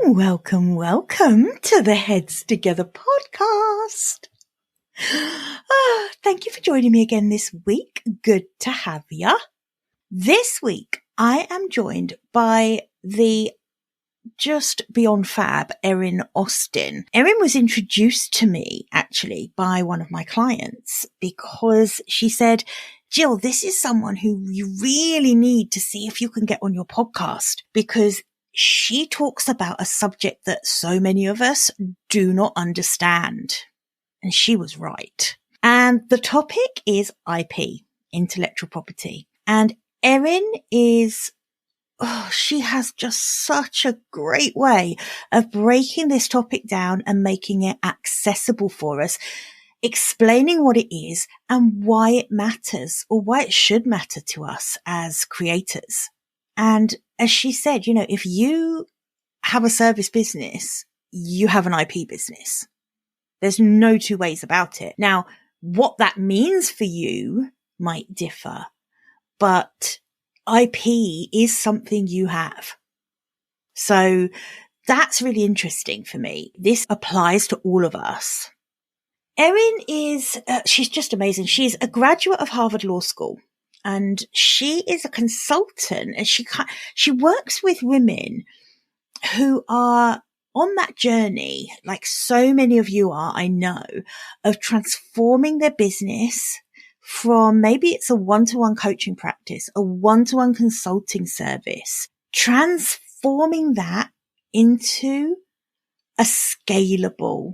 Welcome, welcome to the Heads Together podcast. Thank you for joining me again this week. Good to have ya. This week, I am joined by the just beyond fab Erin Austin. Erin was introduced to me actually by one of my clients because she said, Jill, this is someone who you really need to see if you can get on your podcast because she talks about a subject that so many of us do not understand. And she was right. And the topic is IP, intellectual property. And Erin she has just such a great way of breaking this topic down and making it accessible for us, explaining what it is and why it matters or why it should matter to us as creators. And as she said, if you have a service business, you have an IP business. There's no two ways about it. Now, what that means for you might differ, but IP is something you have. So that's really interesting for me. This applies to all of us. Erin she's just amazing. She's a graduate of Harvard Law School. And she is a consultant and she works with women who are on that journey, like so many of you are, I know, of transforming their business from maybe it's a one-to-one coaching practice, a one-to-one consulting service, transforming that into a scalable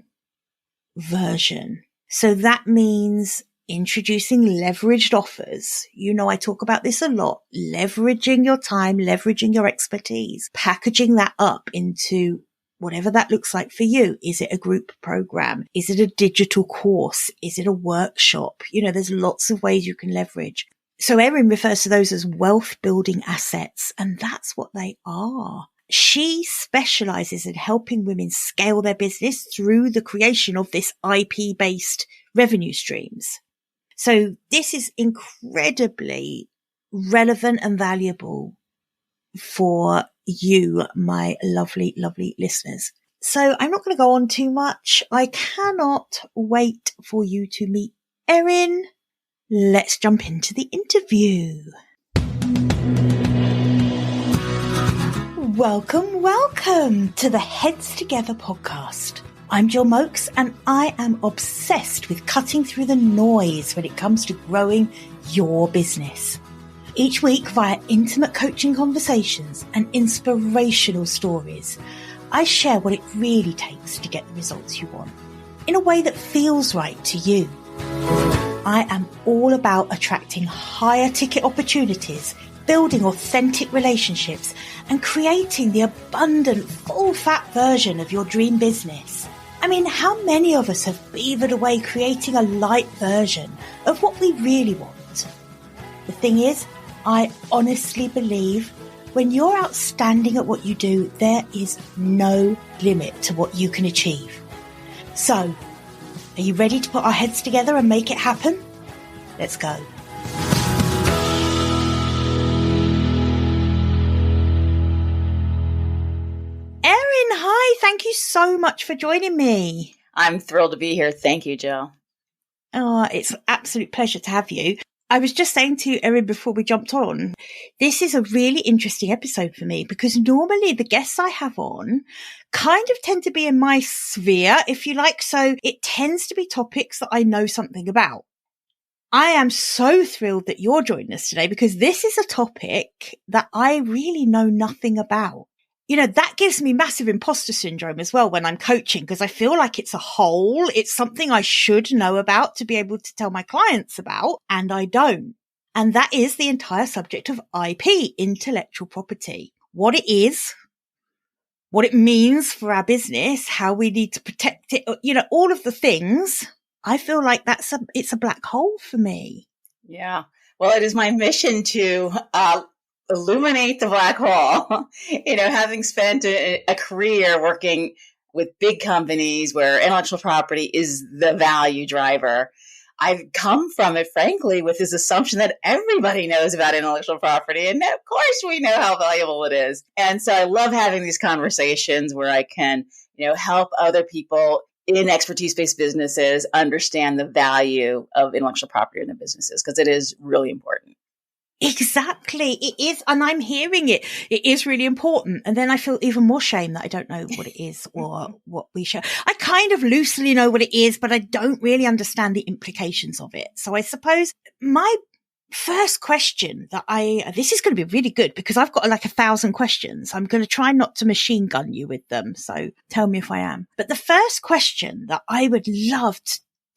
version. So that means introducing leveraged offers. I talk about this a lot. Leveraging your time, leveraging your expertise, packaging that up into whatever that looks like for you. Is it a group program? Is it a digital course? Is it a workshop? There's lots of ways you can leverage. So Erin refers to those as wealth building assets, and that's what they are. She specializes in helping women scale their business through the creation of this IP-based revenue streams. So this is incredibly relevant and valuable for you, my lovely, lovely listeners. So I'm not going to go on too much. I cannot wait for you to meet Erin. Let's jump into the interview. Welcome to the Heads Together podcast. I'm Jill Mokes and I am obsessed with cutting through the noise when it comes to growing your business. Each week via intimate coaching conversations and inspirational stories, I share what it really takes to get the results you want in a way that feels right to you. I am all about attracting higher ticket opportunities, building authentic relationships, and creating the abundant, full-fat version of your dream business. I mean, how many of us have beavered away creating a light version of what we really want? The thing is, I honestly believe when you're outstanding at what you do, there is no limit to what you can achieve. So, are you ready to put our heads together and make it happen? Let's go. Hi, thank you so much for joining me. I'm thrilled to be here. Thank you, Jill. Oh, it's an absolute pleasure to have you. I was just saying to Erin before we jumped on, this is a really interesting episode for me because normally the guests I have on kind of tend to be in my sphere, if you like. So it tends to be topics that I know something about. I am so thrilled that you're joining us today because this is a topic that I really know nothing about. That gives me massive imposter syndrome as well when I'm coaching because I feel like it's a whole, it's something I should know about to be able to tell my clients about, and I don't. And that is the entire subject of IP, intellectual property. What it is, what it means for our business, how we need to protect it, all of the things. I feel like it's a black hole for me. Yeah. Well, it is my mission to illuminate the black hole. Having spent a career working with big companies where intellectual property is the value driver, I've come from it, frankly, with this assumption that everybody knows about intellectual property. And of course, we know how valuable it is. And so I love having these conversations where I can, help other people in expertise-based businesses understand the value of intellectual property in their businesses, because it is really important. Exactly. It is. And I'm hearing it. It is really important. And then I feel even more shame that I don't know what it is or what we show. I kind of loosely know what it is, but I don't really understand the implications of it. So I suppose my first question this is going to be really good because I've got like 1,000 questions. I'm going to try not to machine gun you with them. So tell me if I am. But the first question that I would love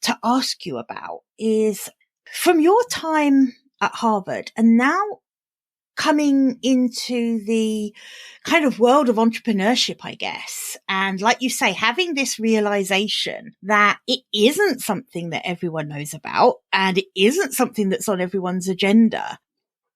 to ask you about is, from your time at Harvard and now coming into the kind of world of entrepreneurship, I guess. And like you say, having this realization that it isn't something that everyone knows about and it isn't something that's on everyone's agenda.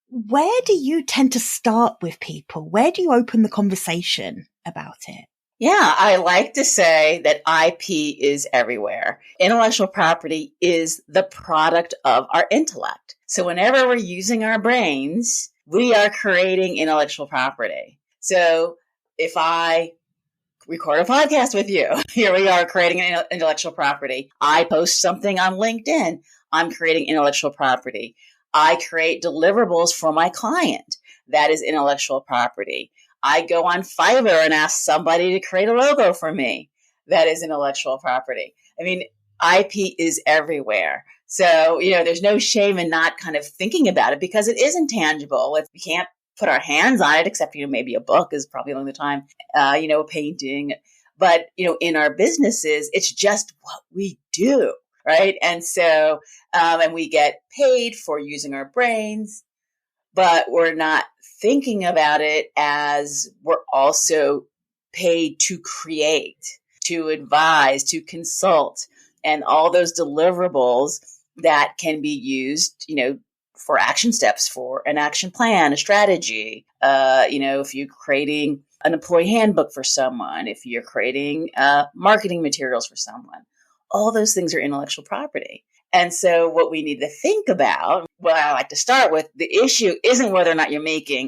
Where do you tend to start with people? Where do you open the conversation about it? Yeah, I like to say that IP is everywhere. Intellectual property is the product of our intellect. So whenever we're using our brains, we are creating intellectual property. So if I record a podcast with you, here we are creating intellectual property. I post something on LinkedIn, I'm creating intellectual property. I create deliverables for my client. That is intellectual property. I go on Fiverr and ask somebody to create a logo for me. That is intellectual property. I mean, IP is everywhere. So, there's no shame in not kind of thinking about it because it is intangible. We can't put our hands on it, except, maybe a book is probably the only time, a painting. But, in our businesses, it's just what we do, right? And so, and we get paid for using our brains, but we're not thinking about it as we're also paid to create, to advise, to consult, and all those deliverables that can be used, for action steps, for an action plan, a strategy. If you're creating an employee handbook for someone, if you're creating marketing materials for someone, all those things are intellectual property. And so what we need to think about, what I like to start with, the issue isn't whether or not you're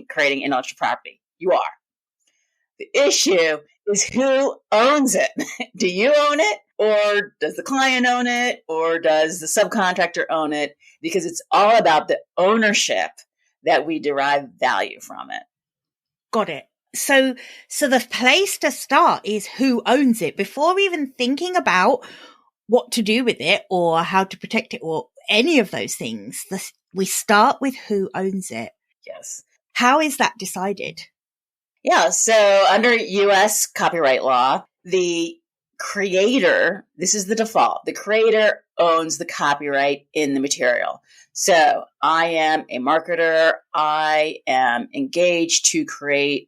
creating intellectual property. You are. The issue is who owns it. Do you own it? Or does the client own it? Or does the subcontractor own it? Because it's all about the ownership that we derive value from it. Got it. So the place to start is who owns it before even thinking about what to do with it or how to protect it or any of those things. We start with who owns it. Yes. How is that decided? Yeah. So under U.S. copyright law, the creator, this is the default, the creator owns the copyright in the material. So I am a marketer. I am engaged to create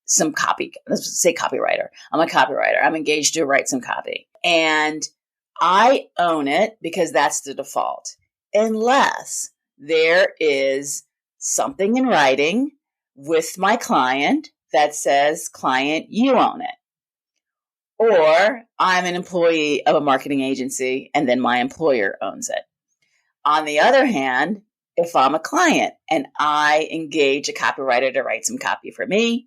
some copy. Let's say copywriter. I'm a copywriter. I'm engaged to write some copy. And I own it because that's the default. Unless there is something in writing with my client that says, client, you own it. Or I'm an employee of a marketing agency and then my employer owns it. On the other hand, if I'm a client and I engage a copywriter to write some copy for me,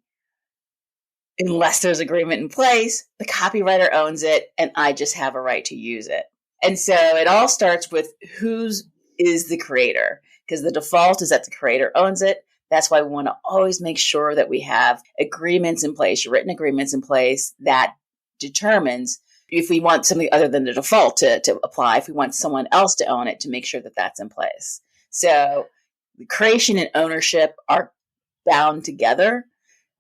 unless there's agreement in place, the copywriter owns it and I just have a right to use it. And so it all starts with whose is the creator, because the default is that the creator owns it. That's why we want to always make sure that we have agreements in place, written agreements in place that determines if we want something other than the default to apply, if we want someone else to own it, to make sure that that's in place. So the creation and ownership are bound together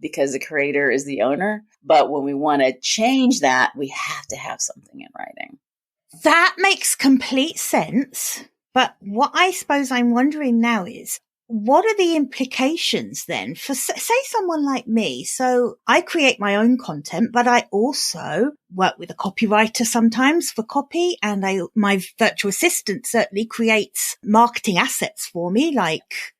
because the creator is the owner. But when we want to change that, we have to have something in writing. That makes complete sense. But what I suppose I'm wondering now is, what are the implications then for, say, someone like me? So I create my own content, but I also work with a copywriter sometimes for copy, and my virtual assistant certainly creates marketing assets for me, like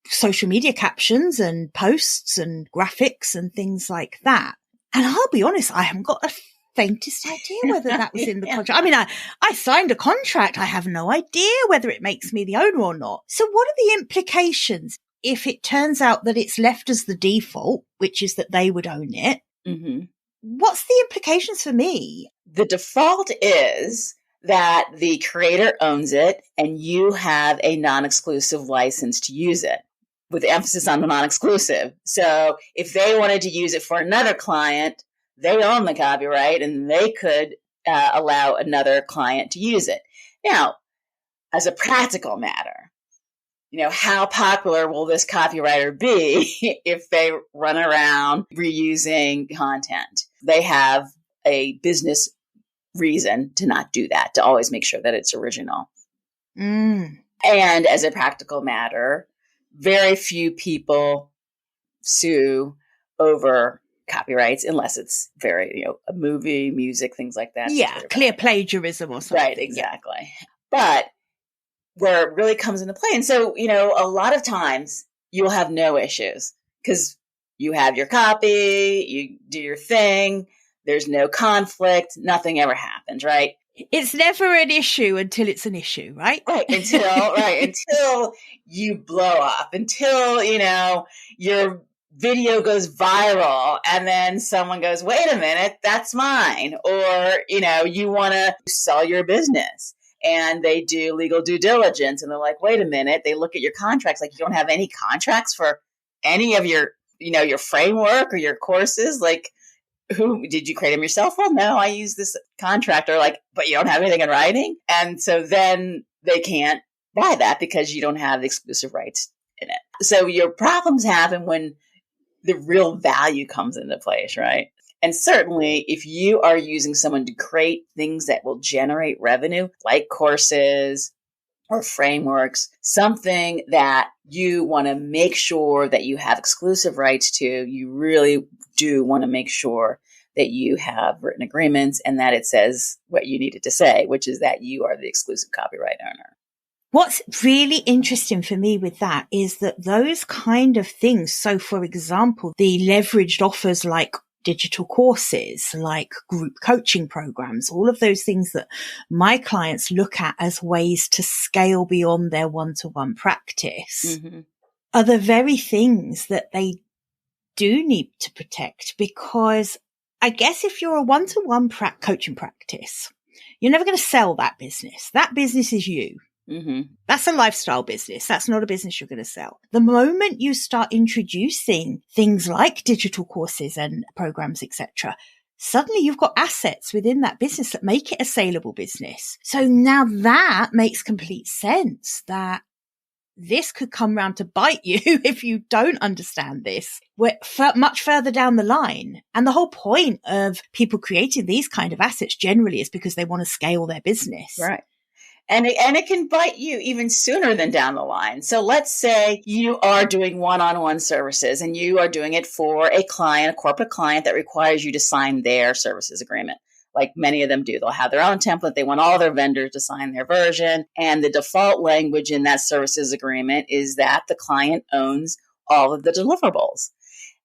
social media captions and posts and graphics and things like that. And I'll be honest, I haven't got a faintest idea whether that was in the Yeah. contract. I mean, I signed a contract. I have no idea whether it makes me the owner or not. So what are the implications if it turns out that it's left as the default, which is that they would own it? Mm-hmm. What's the implications for me? The default is that the creator owns it and you have a non-exclusive license to use it, with emphasis on the non-exclusive. So if they wanted to use it for another client, they own the copyright and they could allow another client to use it. Now, as a practical matter, how popular will this copywriter be if they run around reusing content? They have a business reason to not do that, to always make sure that it's original. And as a practical matter, very few people sue over copyrights unless it's very, a movie, music, things like that. Yeah, clear plagiarism or something. Right, exactly. Yeah. But where it really comes into play. And so, a lot of times you'll have no issues because you have your copy, you do your thing, there's no conflict, nothing ever happens, right? It's never an issue until it's an issue, right? Right, until you blow up, until, your video goes viral and then someone goes, wait a minute, that's mine. Or, you want to sell your business. And they do legal due diligence and they're like, wait a minute. They look at your contracts like you don't have any contracts for any of your, your framework or your courses. Like, who did you create them yourself? Well, no, I use this contract. Or like, but you don't have anything in writing. And so then they can't buy that because you don't have the exclusive rights in it. So your problems happen when the real value comes into place, right? And certainly if you are using someone to create things that will generate revenue, like courses or frameworks, something that you want to make sure that you have exclusive rights to, you really do want to make sure that you have written agreements and that it says what you needed to say, which is that you are the exclusive copyright owner. What's really interesting for me with that is that those kind of things, so for example, the leveraged offers like digital courses, like group coaching programs, all of those things that my clients look at as ways to scale beyond their one-to-one practice are the very things that they do need to protect. Because I guess if you're a one-to-one coaching practice, you're never going to sell that business. That business is you. That's a lifestyle business. That's not a business you're going to sell. The moment you start introducing things like digital courses and programs, etc., suddenly you've got assets within that business that make it a saleable business. So now that makes complete sense that this could come round to bite you if you don't understand this. We're much further down the line. And the whole point of people creating these kind of assets generally is because they want to scale their business. Right. And it can bite you even sooner than down the line. So let's say you are doing one-on-one services and you are doing it for a client, a corporate client that requires you to sign their services agreement. Like many of them do. They'll have their own template. They want all their vendors to sign their version. And the default language in that services agreement is that the client owns all of the deliverables.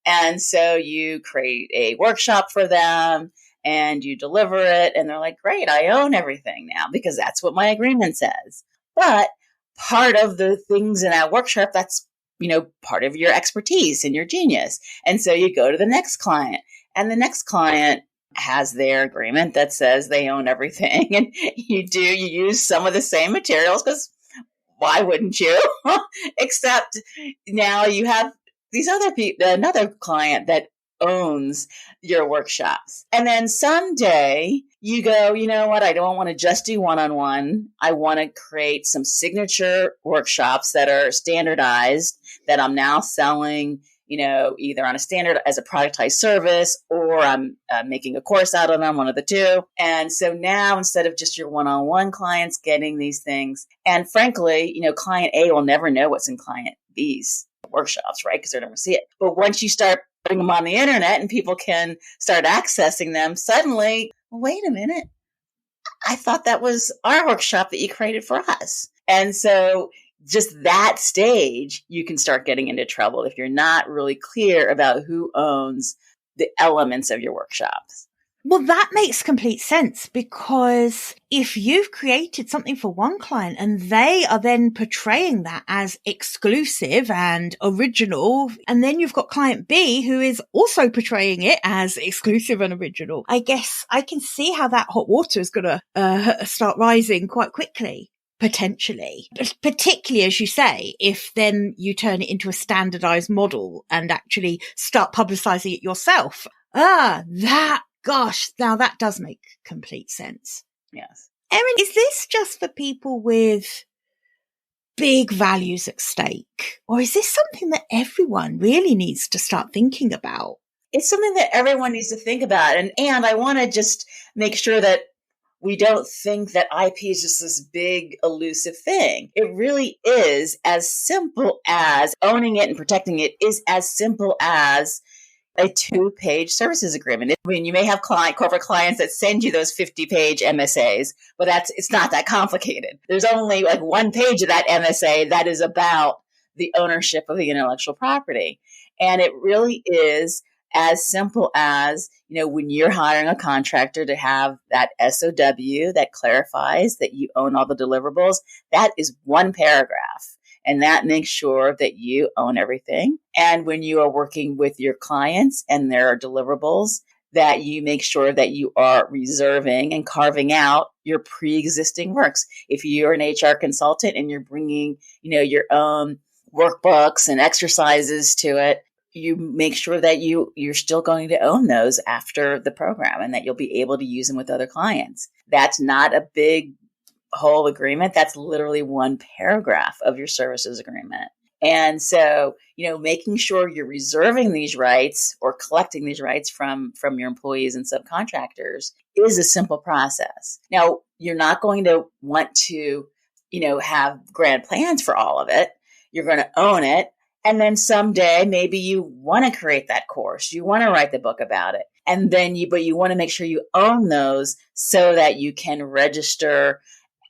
And so you create a workshop for them and you deliver it. And they're like, great, I own everything now because that's what my agreement says. But part of the things in that workshop, that's, part of your expertise and your genius. And so you go to the next client and the next client has their agreement that says they own everything. And you use some of the same materials because why wouldn't you? Except now you have these other people, another client that owns your workshops. And then someday you go, you know what? I don't want to just do one-on-one. I want to create some signature workshops that are standardized that I'm now selling, either on a standard as a productized service or I'm making a course out of them, one of the two. And so now instead of just your one-on-one clients getting these things, and frankly, client A will never know what's in client B's workshops, right? Because they're never see it. But once you start putting them on the internet and people can start accessing them, suddenly, wait a minute, I thought that was our workshop that you created for us. And so just that stage, you can start getting into trouble if you're not really clear about who owns the elements of your workshops. Well, that makes complete sense, because if you've created something for one client and they are then portraying that as exclusive and original, and then you've got client B who is also portraying it as exclusive and original, I guess I can see how that hot water is going to start rising quite quickly. Potentially, particularly as you say, if then you turn it into a standardized model and actually start publicizing it yourself. Gosh, now that does make complete sense. Yes. Erin, is this just for people with big values at stake? Or is this something that everyone really needs to start thinking about? It's something that everyone needs to think about. And I want to just make sure that we don't think that IP is just this big elusive thing. It really is as simple as owning it and protecting it is as simple as a 2-page services agreement. I mean, you may have corporate clients that send you those 50-page MSAs, but it's not that complicated. There's only like 1 page of that MSA that is about the ownership of the intellectual property. And it really is as simple as, when you're hiring a contractor to have that SOW that clarifies that you own all the deliverables, that is 1 paragraph. And that makes sure that you own everything. And when you are working with your clients and there are deliverables, that you make sure that you are reserving and carving out your pre-existing works. If you're an HR consultant and you're bringing, your own workbooks and exercises to it, you make sure that you're still going to own those after the program and that you'll be able to use them with other clients. That's not a big whole agreement. That's literally 1 paragraph of your services agreement. And so, making sure you're reserving these rights or collecting these rights from your employees and subcontractors is a simple process. Now, you're not going to want to, have grand plans for all of it. You're going to own it. And then someday, maybe you want to create that course. You want to write the book about it. And then but you want to make sure you own those so that you can register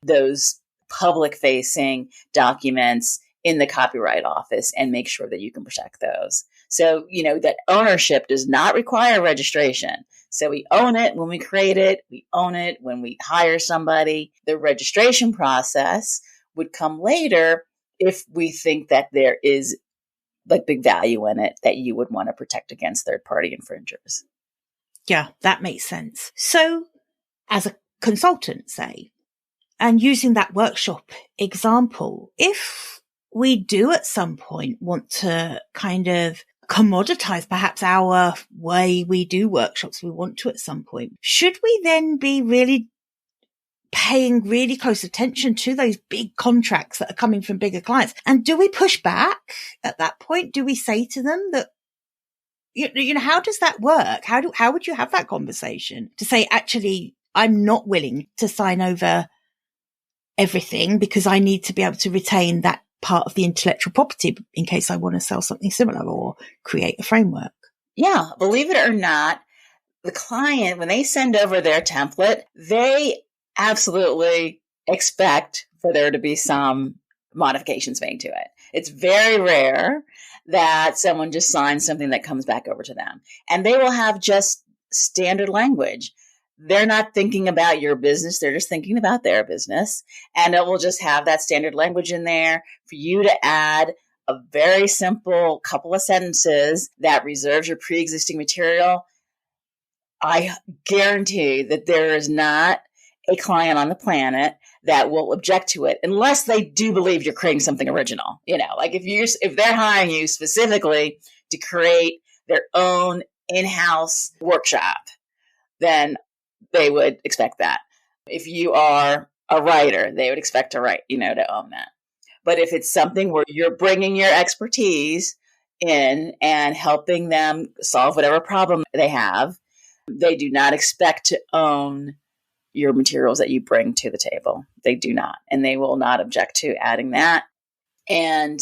those public-facing documents in the Copyright Office and make sure that you can protect those. So, that ownership does not require registration. So we own it when we create it. We own it when we hire somebody. The registration process would come later if we think that there is like big value in it that you would want to protect against third-party infringers. Yeah, that makes sense. So as a consultant, say, and using that workshop example, if we do at some point want to kind of commoditize perhaps our way we do workshops, we want to at some point, should we then be really paying really close attention to those big contracts that are coming from bigger clients? And do we push back at that point? Do we say to them that, how does that work? How would you have that conversation to say, actually, I'm not willing to sign over everything because I need to be able to retain that part of the intellectual property in case I want to sell something similar or create a framework? Yeah, believe it or not, the client, when they send over their template, they absolutely expect for there to be some modifications made to it. It's very rare that someone just signs something that comes back over to them. And they will have just standard language. They're not thinking about your business. They're just thinking about their business. And it will just have that standard language in there for you to add a very simple couple of sentences that reserves your pre-existing material. I guarantee that there is not a client on the planet that will object to it unless they do believe you're creating something original. Like if they're hiring you specifically to create their own in-house workshop, then they would expect that. If you are a writer, they would expect to own that. But if it's something where you're bringing your expertise in and helping them solve whatever problem they have, they do not expect to own your materials that you bring to the table. They do not. And they will not object to adding that. And,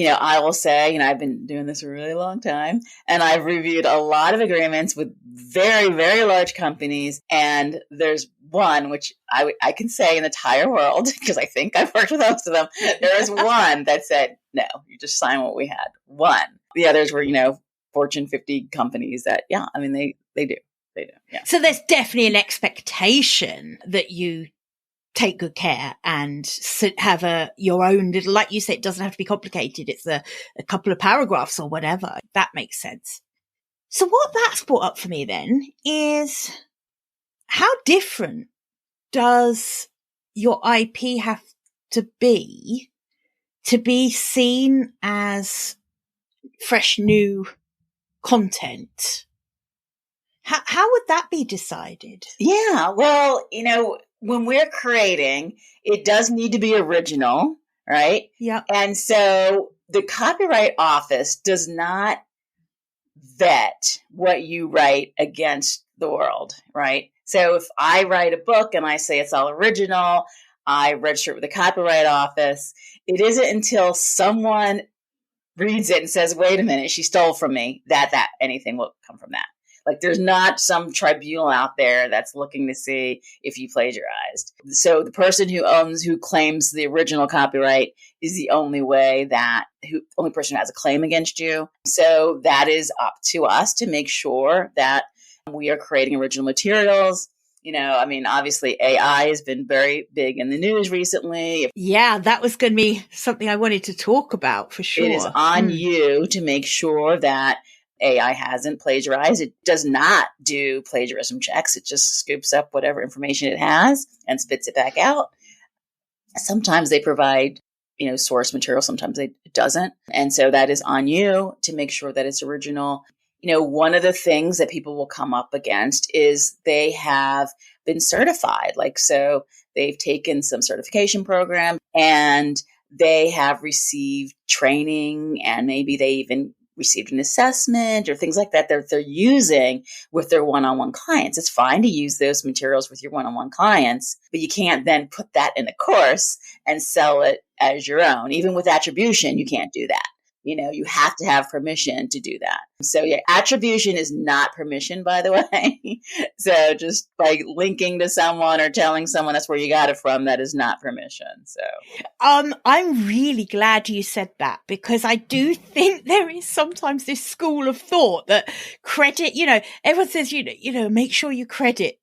I will say, I've been doing this a really long time, and I've reviewed a lot of agreements with very, very large companies. And there's one, which I can say in the entire world, because I think I've worked with most of them, there is one that said, no, you just sign what we had. One. The others were, Fortune 50 companies that, they do. They do. Yeah. So there's definitely an expectation that you take good care and have your own little, like you said, it doesn't have to be complicated. It's a couple of paragraphs or whatever. That makes sense. So what that's brought up for me then is, how different does your IP have to be seen as fresh, new content? How would that be decided? Yeah, well, when we're creating, it does need to be original, right? Yeah. And so the Copyright Office does not vet what you write against the world, right? So if I write a book and I say it's all original, I register it with the Copyright Office, it isn't until someone reads it and says, wait a minute, she stole from me, that anything will come from that. Like, there's not some tribunal out there that's looking to see if you plagiarized. So the person who claims the original copyright is the only person who has a claim against you. So that is up to us to make sure that we are creating original materials. Obviously AI has been very big in the news recently. Yeah, that was going to be something I wanted to talk about for sure. It is on you to make sure that AI hasn't plagiarized. It does not do plagiarism checks. It just scoops up whatever information it has and spits it back out. Sometimes they provide, source material. Sometimes it doesn't. And so that is on you to make sure that it's original. One of the things that people will come up against is they have been certified. So they've taken some certification program and they have received training, and maybe they even received an assessment or things like that they're using with their one-on-one clients. It's fine to use those materials with your one-on-one clients, but you can't then put that in a course and sell it as your own. Even with attribution, you can't do that. You have to have permission to do that. So yeah, attribution is not permission, by the way. So just by linking to someone or telling someone that's where you got it from, that is not permission. So I'm really glad you said that, because I do think there is sometimes this school of thought that credit, everyone says, make sure you credit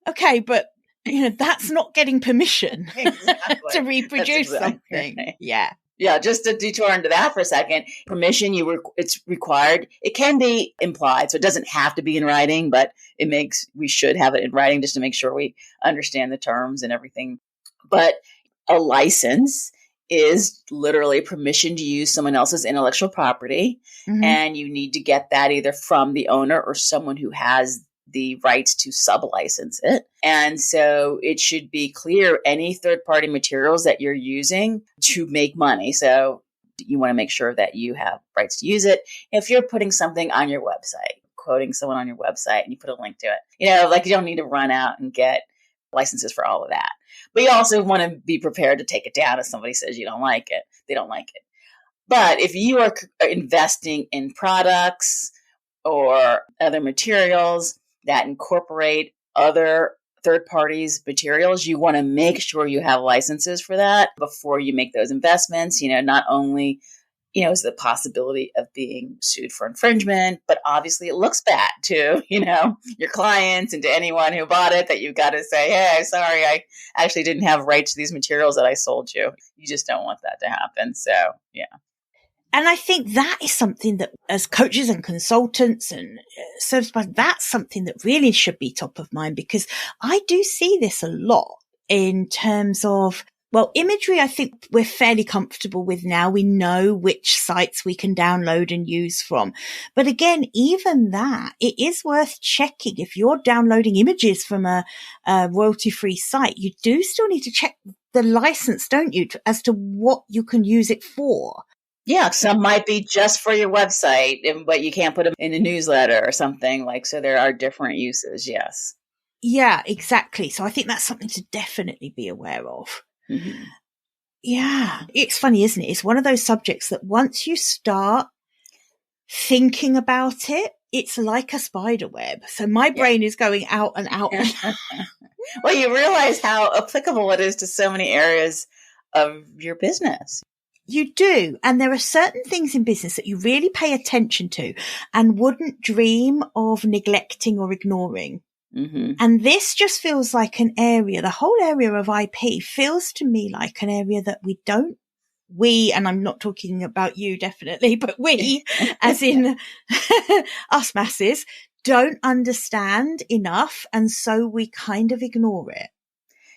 okay, but that's not getting permission to reproduce something. Right. Yeah. Yeah, just to detour into that for a second, permission, it's required. It can be implied, so it doesn't have to be in writing, but we should have it in writing just to make sure we understand the terms and everything. But a license is literally permission to use someone else's intellectual property, and you need to get that either from the owner or someone who has the rights to sublicense it. And so it should be clear any third-party materials that you're using to make money. So you want to make sure that you have rights to use it. If you're putting something on your website, quoting someone on your website, and you put a link to it, you don't need to run out and get licenses for all of that. But you also want to be prepared to take it down if somebody says you don't like it. They don't like it. But if you are investing in products or other materials that incorporate other third parties' materials, you want to make sure you have licenses for that before you make those investments. Not only, is the possibility of being sued for infringement, but obviously it looks bad to, your clients and to anyone who bought it, that you've got to say, hey, sorry, I actually didn't have rights to these materials that I sold you. You just don't want that to happen. So, yeah. And I think that is something that, as coaches and consultants and service providers, that's something that really should be top of mind, because I do see this a lot in terms of, imagery. I think we're fairly comfortable with now. We know which sites we can download and use from. But again, even that, it is worth checking. If you're downloading images from a royalty-free site, you do still need to check the license, don't you, as to what you can use it for. Yeah, some might be just for your website, but you can't put them in a newsletter or something so there are different uses, yes. Yeah, exactly. So I think that's something to definitely be aware of. Mm-hmm. Yeah, it's funny, isn't it? It's one of those subjects that once you start thinking about it, it's like a spider web. So my brain is going out and out. Well, you realize how applicable it is to so many areas of your business. You do. And there are certain things in business that you really pay attention to and wouldn't dream of neglecting or ignoring. Mm-hmm. And this just feels like an area, the whole area of IP feels to me like an area that we, and I'm not talking about you definitely, but we, as in us masses, don't understand enough. And so we kind of ignore it.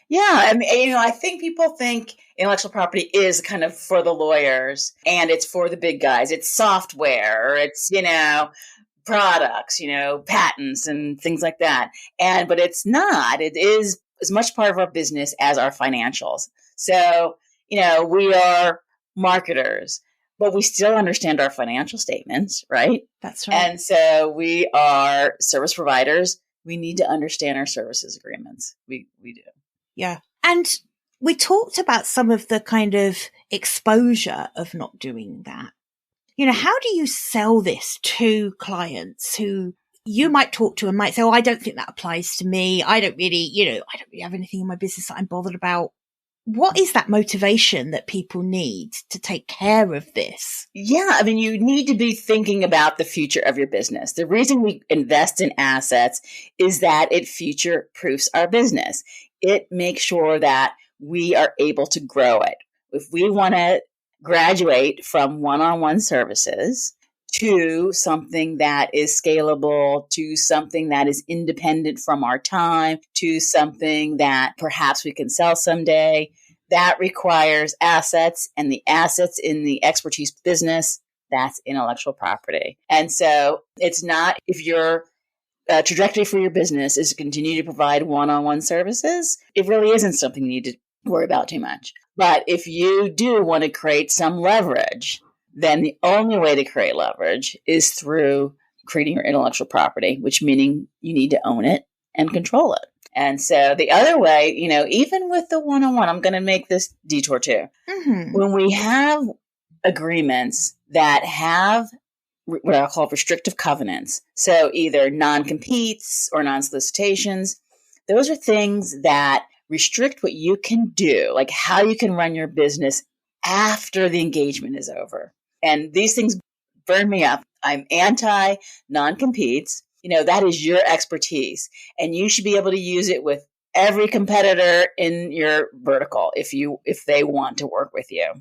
Yeah. I mean, I think people think intellectual property is kind of for the lawyers and it's for the big guys. It's software, or it's, products, patents and things like that. But it's not. It is as much part of our business as our financials. So, we are marketers, but we still understand our financial statements, right? That's right. And so we are service providers. We need to understand our services agreements. We do. Yeah. And we talked about some of the kind of exposure of not doing that. How do you sell this to clients who you might talk to and might say, oh, I don't think that applies to me. I don't really have anything in my business that I'm bothered about. What is that motivation that people need to take care of this? Yeah. I mean, you need to be thinking about the future of your business. The reason we invest in assets is that it future proofs our business. It makes sure that we are able to grow it. If we want to graduate from one-on-one services to something that is scalable, to something that is independent from our time, to something that perhaps we can sell someday, that requires assets, and the assets in the expertise business, that's intellectual property. And so it's not, if your trajectory for your business is to continue to provide one-on-one services, it really isn't something you need to worry about too much. But if you do want to create some leverage, then the only way to create leverage is through creating your intellectual property, which meaning you need to own it and control it. And so the other way, even with the one-on-one, I'm going to make this detour too. Mm-hmm. When we have agreements that have what I'll call restrictive covenants, so either non-competes or non-solicitations, those are things that restrict what you can do, like how you can run your business after the engagement is over. And these things burn me up. I'm anti non-competes. That is your expertise, and you should be able to use it with every competitor in your vertical if they want to work with you.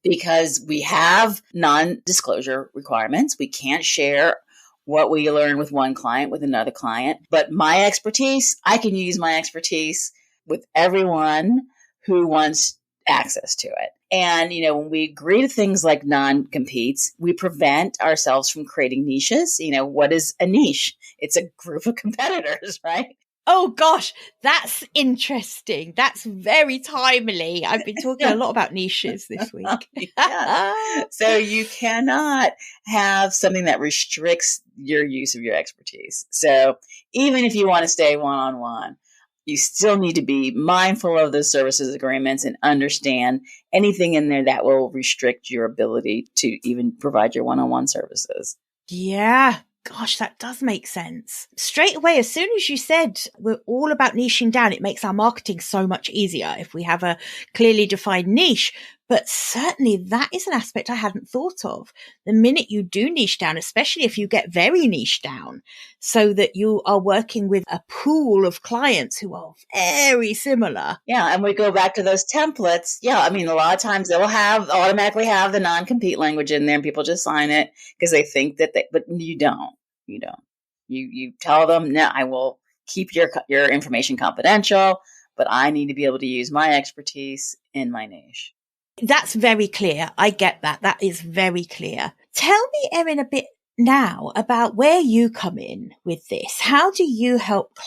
Because we have non-disclosure requirements. We can't share what we learn with one client with another client. But my expertise, I can use my expertise with everyone who wants access to it. And, when we agree to things like non-competes, we prevent ourselves from creating niches. What is a niche? It's a group of competitors, right? Oh gosh, that's interesting. That's very timely. I've been talking a lot about niches this week. Yeah. So you cannot have something that restricts your use of your expertise. So even if you want to stay one-on-one, you still need to be mindful of those services agreements and understand anything in there that will restrict your ability to even provide your one-on-one services. Yeah. Gosh, that does make sense. Straight away, as soon as you said we're all about niching down, it makes our marketing so much easier if we have a clearly defined niche. But certainly that is an aspect I hadn't thought of. The minute you do niche down, especially if you get very niche down, so that you are working with a pool of clients who are very similar. Yeah. And we go back to those templates. Yeah. I mean, a lot of times they'll automatically have the non-compete language in there and people just sign it because they think but you don't. You don't. You tell them, no, I will keep your information confidential, but I need to be able to use my expertise in my niche. That's very clear. I get that. That is very clear. Tell me, Erin, a bit now about where you come in with this. How do you help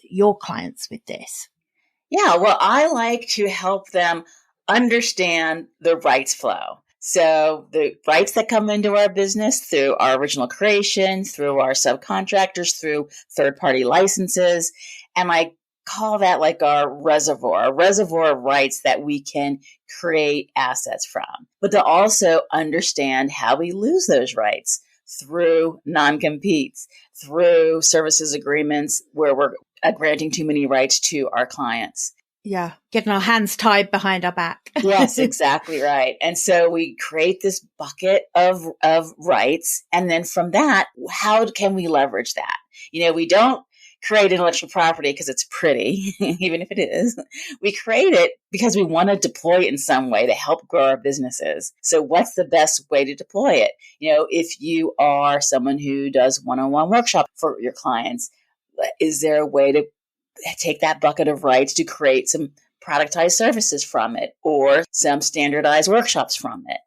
your clients with this? Yeah, well, I like to help them understand the rights flow. So the rights that come into our business through our original creation, through our subcontractors, through third-party licenses, and I call that like our reservoir of rights that we can create assets from. But to also understand how we lose those rights through non-competes, through services agreements where we're granting too many rights to our clients. Yeah. Getting our hands tied behind our back. Yes, exactly right. And so we create this bucket of rights. And then from that, how can we leverage that? We don't create intellectual property because it's pretty, even if it is. We create it because we want to deploy it in some way to help grow our businesses. So what's the best way to deploy it? If you are someone who does one-on-one workshop for your clients, is there a way to take that bucket of rights to create some productized services from it, or some standardized workshops from it?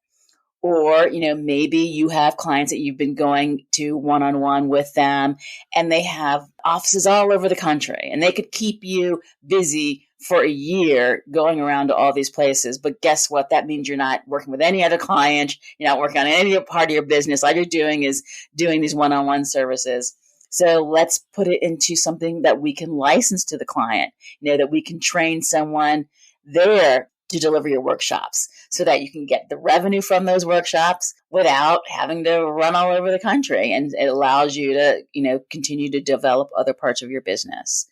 Or, maybe you have clients that you've been going to one-on-one with them and they have offices all over the country and they could keep you busy for a year going around to all these places. But guess what? That means you're not working with any other client. You're not working on any part of your business. All you're doing is doing these one-on-one services. So let's put it into something that we can license to the client, that we can train someone there to deliver your workshops so that you can get the revenue from those workshops without having to run all over the country. And it allows you to, continue to develop other parts of your business.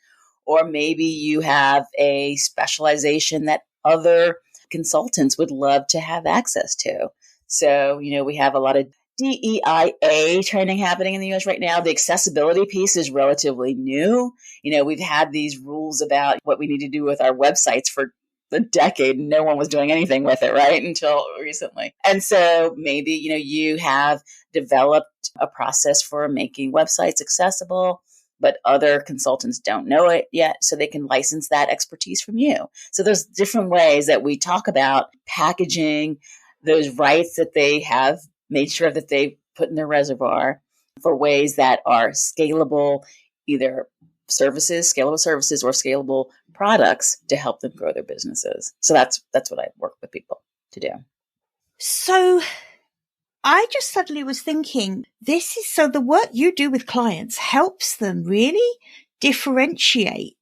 Or maybe you have a specialization that other consultants would love to have access to. So, we have a lot of DEIA training happening in the US right now. The accessibility piece is relatively new. We've had these rules about what we need to do with our websites for a decade. No one was doing anything with it, right? Until recently. And so maybe, you have developed a process for making websites accessible, but other consultants don't know it yet. So they can license that expertise from you. So there's different ways that we talk about packaging those rights that they have made sure that they put in their reservoir for ways that are scalable, either scalable services or scalable products to help them grow their businesses. So that's what I work with people to do. So I just suddenly was thinking, so the work you do with clients helps them really differentiate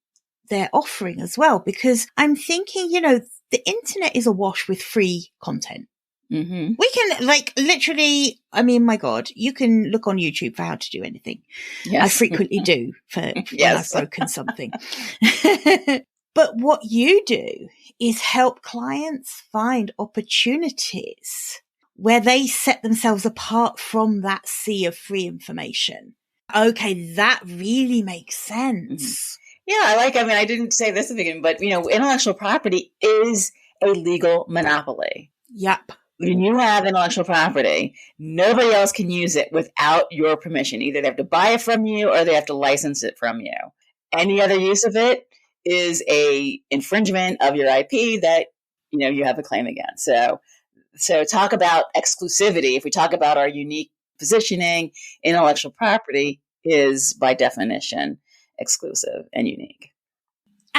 their offering as well, because I'm thinking, the internet is awash with free content. Mm-hmm. We can literally, my God, you can look on YouTube for how to do anything. Yes. I frequently do when I've broken something. But what you do is help clients find opportunities where they set themselves apart from that sea of free information. Okay, that really makes sense. Mm-hmm. Yeah, I didn't say this at the beginning, but, intellectual property is a legal monopoly. Yep. When you have intellectual property, nobody else can use it without your permission. Either they have to buy it from you or they have to license it from you. Any other use of it is a infringement of your IP that, you have a claim against. So talk about exclusivity. If we talk about our unique positioning, intellectual property is by definition exclusive and unique.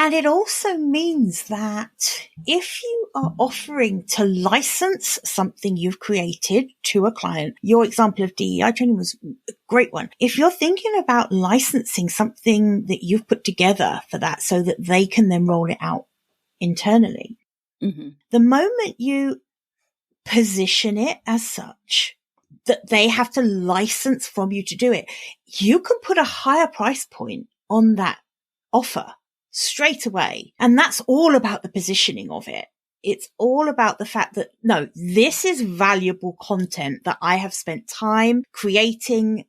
And it also means that if you are offering to license something you've created to a client, your example of DEI training was a great one. If you're thinking about licensing something that you've put together for that so that they can then roll it out internally, mm-hmm. the moment you position it as such that they have to license from you to do it, you can put a higher price point on that offer straight away. And that's all about the positioning of it. It's all about the fact that, no, this is valuable content that I have spent time creating,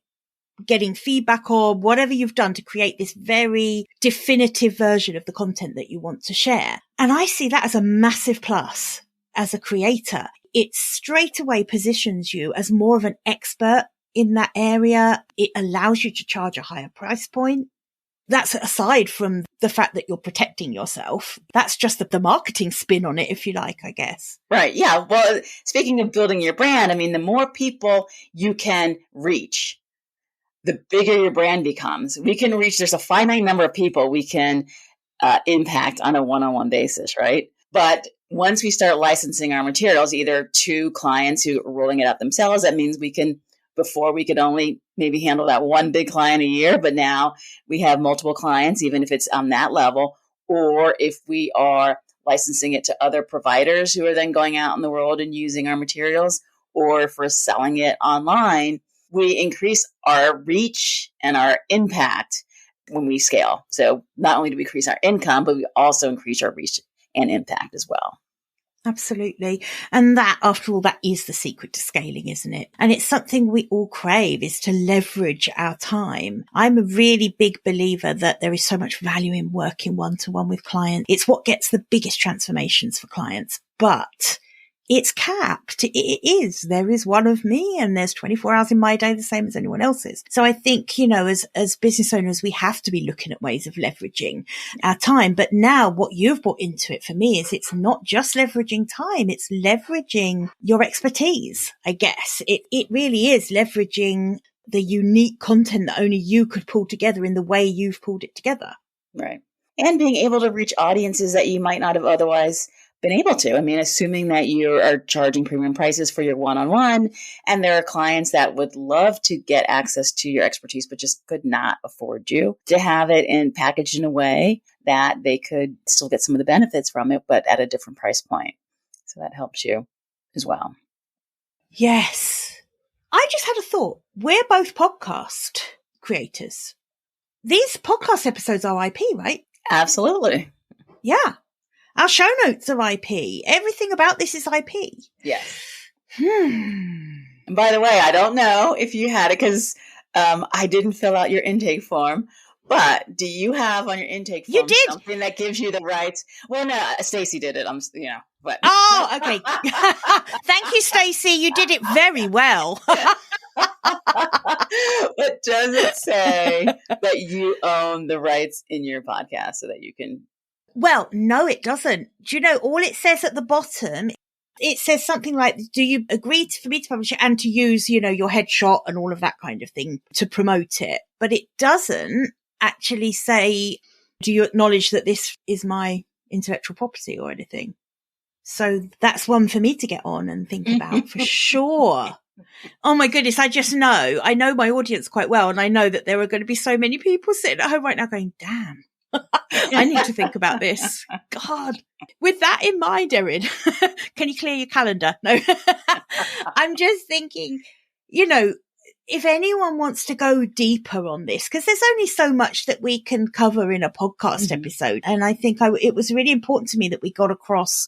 getting feedback on, whatever you've done to create this very definitive version of the content that you want to share. And I see that as a massive plus as a creator. It straight away positions you as more of an expert in that area. It allows you to charge a higher price point. That's aside from the fact that you're protecting yourself. That's just the marketing spin on it, if you like, I guess. Right. Yeah. Well, speaking of building your brand, the more people you can reach, the bigger your brand becomes. There's a finite number of people we can impact on a one-on-one basis, right? But once we start licensing our materials, either to clients who are rolling it out themselves, that means before we could only maybe handle that one big client a year, but now we have multiple clients, even if it's on that level, or if we are licensing it to other providers who are then going out in the world and using our materials, or if we're selling it online, we increase our reach and our impact when we scale. So not only do we increase our income, but we also increase our reach and impact as well. Absolutely. And that, after all, that is the secret to scaling, isn't it? And it's something we all crave, is to leverage our time. I'm a really big believer that there is so much value in working one-to-one with clients. It's what gets the biggest transformations for clients, but it's capped. It is. There is one of me and there's 24 hours in my day, the same as anyone else's. So I think, as business owners, we have to be looking at ways of leveraging our time. But now what you've brought into it for me is it's not just leveraging time. It's leveraging your expertise, I guess. It really is leveraging the unique content that only you could pull together in the way you've pulled it together. Right. And being able to reach audiences that you might not have otherwise been able to. I mean, assuming that you are charging premium prices for your one-on-one, and there are clients that would love to get access to your expertise, but just could not afford you, to have it packaged in a way that they could still get some of the benefits from it, but at a different price point. So that helps you as well. Yes. I just had a thought. We're both podcast creators. These podcast episodes are IP, right? Absolutely. Yeah. Our show notes are IP. Everything about this is IP. Yes. And by the way, I don't know if you had it because I didn't fill out your intake form, but do you have on your intake form something that gives you the rights? Well, no, Stacey did it. But. Oh, okay. Thank you, Stacey. You did it very well. But does it say that you own the rights in your podcast so that you can? Well, no, it doesn't. Do you know, all it says at the bottom, it says something like, do you agree for me to publish it and to use, your headshot and all of that kind of thing to promote it? But it doesn't actually say, do you acknowledge that this is my intellectual property or anything? So that's one for me to get on and think about for sure. Oh my goodness. I know my audience quite well. And I know that there are going to be so many people sitting at home right now going, damn. I need to think about this. God. With that in mind, Erin, can you clear your calendar? No. I'm just thinking, if anyone wants to go deeper on this, because there's only so much that we can cover in a podcast episode. And I think it was really important to me that we got across,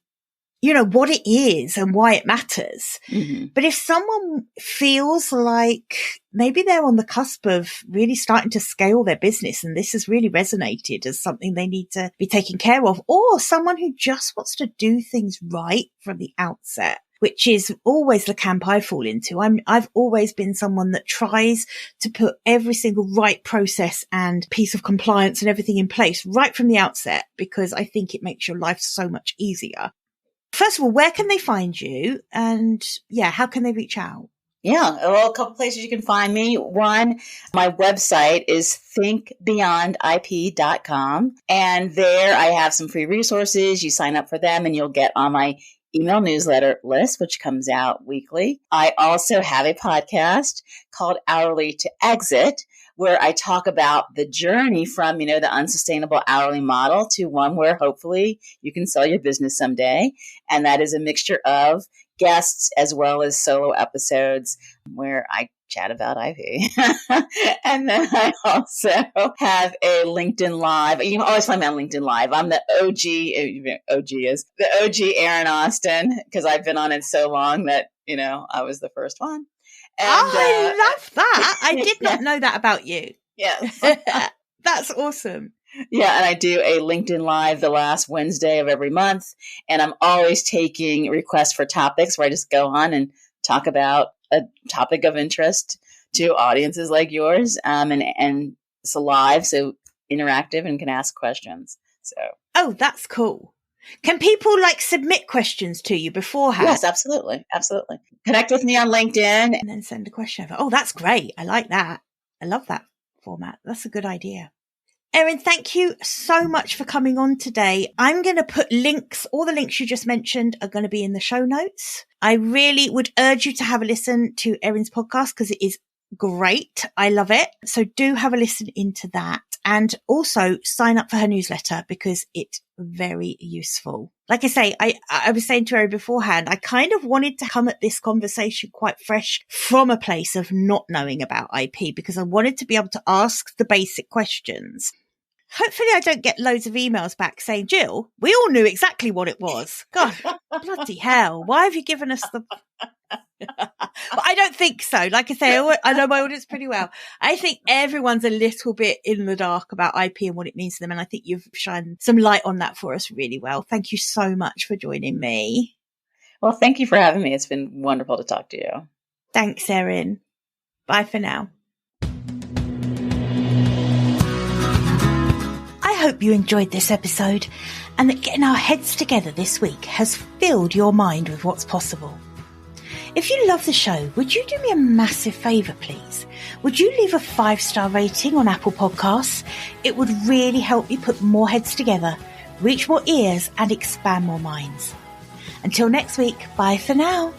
what it is and why it matters. But if someone feels like maybe they're on the cusp of really starting to scale their business and this has really resonated as something they need to be taken care of, or someone who just wants to do things right from the outset, which is always the camp I fall into. I've always been someone that tries to put every single right process and piece of compliance and everything in place right from the outset, because I think it makes your life so much easier. First of all, where can they find you? And how can they reach out? Yeah, well, a couple places you can find me. One, my website is thinkbeyondip.com. And there I have some free resources. You sign up for them and you'll get on my email newsletter list, which comes out weekly. I also have a podcast called Hourly to Exit, where I talk about the journey from, the unsustainable hourly model to one where hopefully you can sell your business someday. And that is a mixture of guests as well as solo episodes where I chat about IP. And then I also have a LinkedIn Live. You can always find me on LinkedIn Live. I'm the the OG Erin Austin, because I've been on it so long that, I was the first one. And, I love that. I did not know that about you. Yes. That's awesome. Yeah, and I do a LinkedIn Live the last Wednesday of every month. And I'm always taking requests for topics where I just go on and talk about a topic of interest to audiences like yours. And it's live, so interactive, and can ask questions. So. Oh, that's cool. Can people submit questions to you beforehand? Yes, absolutely. Absolutely. Connect with me on LinkedIn. And then send a question over. Oh, that's great. I like that. I love that format. That's a good idea. Erin, thank you so much for coming on today. I'm going to put links, all the links you just mentioned are going to be in the show notes. I really would urge you to have a listen to Erin's podcast because it is great. I love it. So do have a listen into that. And also sign up for her newsletter because it's very useful. Like I say, I was saying to Erin beforehand, I kind of wanted to come at this conversation quite fresh from a place of not knowing about IP because I wanted to be able to ask the basic questions. Hopefully I don't get loads of emails back saying, Jill, we all knew exactly what it was. God, bloody hell. Why have you given us the... But I don't think so. Like I say, I know my audience pretty well. I think everyone's a little bit in the dark about IP and what it means to them. And I think you've shined some light on that for us really well. Thank you so much for joining me. Well, thank you for having me. It's been wonderful to talk to you. Thanks, Erin. Bye for now. I hope you enjoyed this episode and that getting our heads together this week has filled your mind with what's possible. If you love the show, would you do me a massive favour, please? Would you leave a 5-star rating on Apple Podcasts? It would really help me put more heads together, reach more ears and expand more minds. Until next week, bye for now.